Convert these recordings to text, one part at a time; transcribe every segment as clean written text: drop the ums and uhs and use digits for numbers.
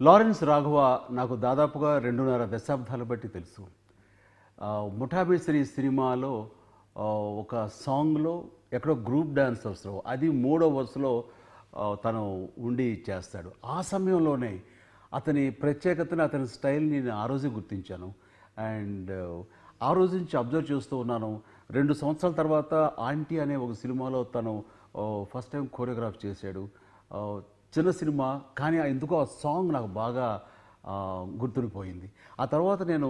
Lawrence Raghava నాకు దాదాపుగా 2.5 దశాబ్దాల బట్టి తెలుసు. 'ముఠా మేస్త్రి' సినిమాలో ఒక సాంగ్‌లో ఎక్కడో గ్రూప్ డాన్సర్స్‌లో అది మూడో వరుసలో తను ఉండి చేస్తాడు. ఆ సమయంలోనే అతని ప్రత్యేకతని, అతని స్టైల్‌ని నేను ఆ రోజే గుర్తించాను. అండ్ ఆ రోజు నుంచి అబ్జర్వ్ చేస్తూ ఉన్నాను. 2 సంవత్సరాల తర్వాత 'ఆంటీ' అనే ఒక సినిమాలో తను ఫస్ట్ టైం కోరియోగ్రాఫ్ చేశాడు. చిన్న సినిమా కానీ ఎందుకో ఆ సాంగ్ నాకు బాగా గుర్తుండిపోయింది. ఆ తర్వాత నేను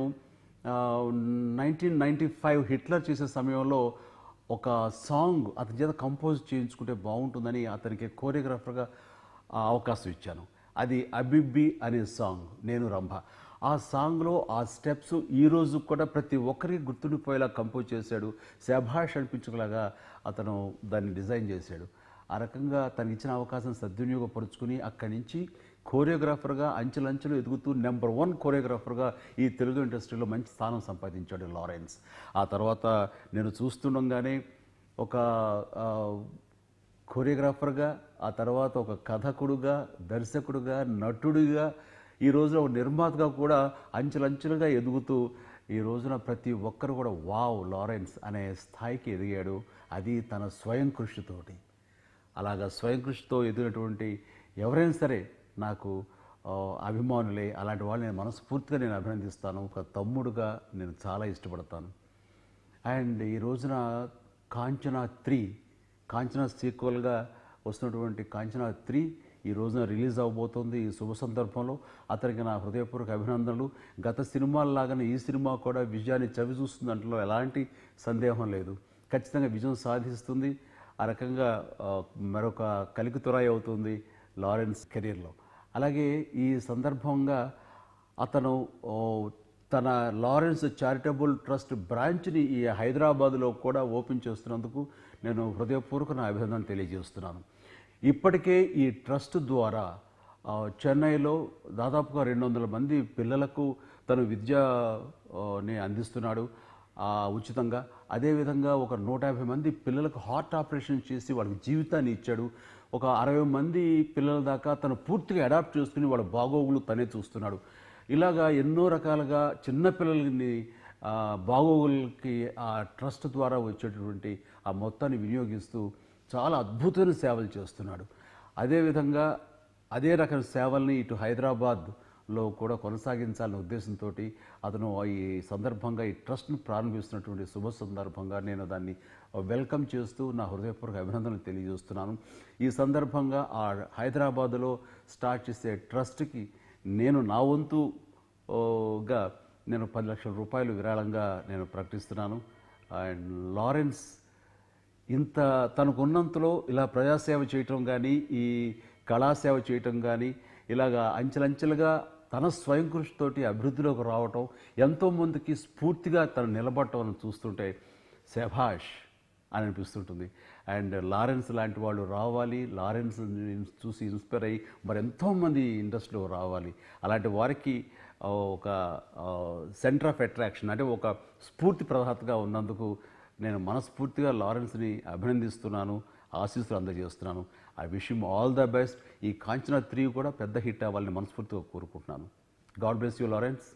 1995 హిట్లర్ చేసే సమయంలో ఒక సాంగ్ అతని చేత కంపోజ్ చేయించుకుంటే బాగుంటుందని అతనికి కోరియోగ్రాఫర్గా అవకాశం ఇచ్చాను. అది 'అబిబ్బి' అనే సాంగ్, నేను రంభ. ఆ సాంగ్లో ఆ స్టెప్స్ ఈరోజు కూడా ప్రతి ఒక్కరికి గుర్తుండిపోయేలా కంపోజ్ చేశాడు. శభాష్ అనిపించుకులాగా అతను దాన్ని డిజైన్ చేశాడు. ఆ రకంగా తనకిచ్చిన అవకాశం సద్వినియోగపరుచుకుని అక్కడి నుంచి కోరియోగ్రాఫర్గా అంచెలంచెలు ఎదుగుతూ నెంబర్ 1 కోరియోగ్రాఫర్గా ఈ తెలుగు ఇండస్ట్రీలో మంచి స్థానం సంపాదించాడు లారెన్స్. ఆ తర్వాత నేను చూస్తుండగానే ఒక కోరియోగ్రాఫర్గా, ఆ తర్వాత ఒక కథకుడుగా, దర్శకుడుగా, నటుడిగా, ఈ రోజున ఒక నిర్మాతగా కూడా అంచెలంచెలుగా ఎదుగుతూ ఈ రోజున ప్రతి ఒక్కరు కూడా వావ్ లారెన్స్ అనే స్థాయికి ఎదిగాడు. అది తన స్వయం కృషితోటి. అలాగా స్వయం కృషితో ఎదిగినటువంటి ఎవరైనా సరే నాకు అభిమానులే. అలాంటి వాళ్ళని నేను మనస్ఫూర్తిగా అభినందిస్తాను. ఒక తమ్ముడుగా నేను చాలా ఇష్టపడతాను. అండ్ ఈ రోజున 'కాంచనా 3' కాంచనా సీక్వెల్గా వస్తున్నటువంటి 'కాంచనా 3' ఈ రోజున రిలీజ్ అవబోతోంది. ఈ శుభ సందర్భంలో అతనికి నా హృదయపూర్వక అభినందనలు. గత సినిమాల్లాగానే ఈ సినిమా కూడా విజయాన్ని చవిచూస్తుంది అంటలో ఎలాంటి సందేహం లేదు. ఖచ్చితంగా విజయం సాధిస్తుంది. ఆ రకంగా మరొక కలికితురాయి అవుతుంది లారెన్స్ కెరీర్లో. అలాగే ఈ సందర్భంగా అతను తన లారెన్స్ చారిటబుల్ ట్రస్ట్ బ్రాంచ్ని ఈ హైదరాబాదులో కూడా ఓపెన్ చేస్తున్నందుకు నేను హృదయపూర్వక నా అభినందన తెలియజేస్తున్నాను. ఇప్పటికే ఈ ట్రస్ట్ ద్వారా చెన్నైలో దాదాపుగా 200 మంది పిల్లలకు తను విద్యని అందిస్తున్నాడు ఉచితంగా. అదేవిధంగా ఒక 150 మంది పిల్లలకు హార్ట్ ఆపరేషన్ చేసి వాళ్ళకి జీవితాన్ని ఇచ్చాడు. ఒక 60 మంది పిల్లల దాకా తను పూర్తిగా అడాప్ట్ చేసుకుని వాళ్ళ బాగోగులు తనే చూస్తున్నాడు. ఇలాగా ఎన్నో రకాలుగా చిన్నపిల్లలని బాగోగులకి ఆ ట్రస్ట్ ద్వారా వచ్చేటటువంటి ఆ మొత్తాన్ని వినియోగిస్తూ చాలా అద్భుతమైన సేవలు చేస్తున్నాడు. అదేవిధంగా అదే రకం సేవల్ని ఇటు హైదరాబాద్లో కూడా కొనసాగించాలనే ఉద్దేశంతో అతను ఈ సందర్భంగా ఈ ట్రస్ట్ను ప్రారంభిస్తున్నటువంటి శుభ సందర్భంగా నేను దాన్ని వెల్కమ్ చేస్తూ నా హృదయపూర్వక అభినందనలు తెలియజేస్తున్నాను. ఈ సందర్భంగా ఆ హైదరాబాదులో స్టార్ట్ చేసే ట్రస్ట్కి నేను నా వంతుగా నేను 10 లక్షల రూపాయలు విరాళంగా నేను ప్రకటిస్తున్నాను. అండ్ లారెన్స్ ఇంత తనకున్నంతలో ఇలా ప్రజాసేవ చేయటం కానీ, ఈ కళాసేవ చేయటం కానీ, ఇలాగా అంచెలంచెలుగా తన స్వయం కృషితోటి అభివృద్ధిలోకి రావటం, ఎంతోమందికి స్ఫూర్తిగా తను నిలబడటం అని చూస్తుంటే శభాష్ అని అనిపిస్తుంటుంది. అండ్ లారెన్స్ లాంటి వాళ్ళు రావాలి, లారెన్స్ చూసి ఇన్స్పైర్ అయ్యి మరెంతోమంది ఇండస్ట్రీలో రావాలి. అలాంటి వారికి ఒక సెంటర్ ఆఫ్ అట్రాక్షన్ అంటే ఒక స్ఫూర్తి ప్రదాతగా ఉన్నందుకు నేను మనస్ఫూర్తిగా లారెన్స్ని అభినందిస్తున్నాను, ఆశీస్సులు అందజేస్తున్నాను. I wish him all the best. ఈ 'కాంచనా 3' కూడా పెద్ద హిట్ అవ్వాలని మనస్ఫూర్తిగా కోరుకుంటున్నాను. God bless you Lawrence.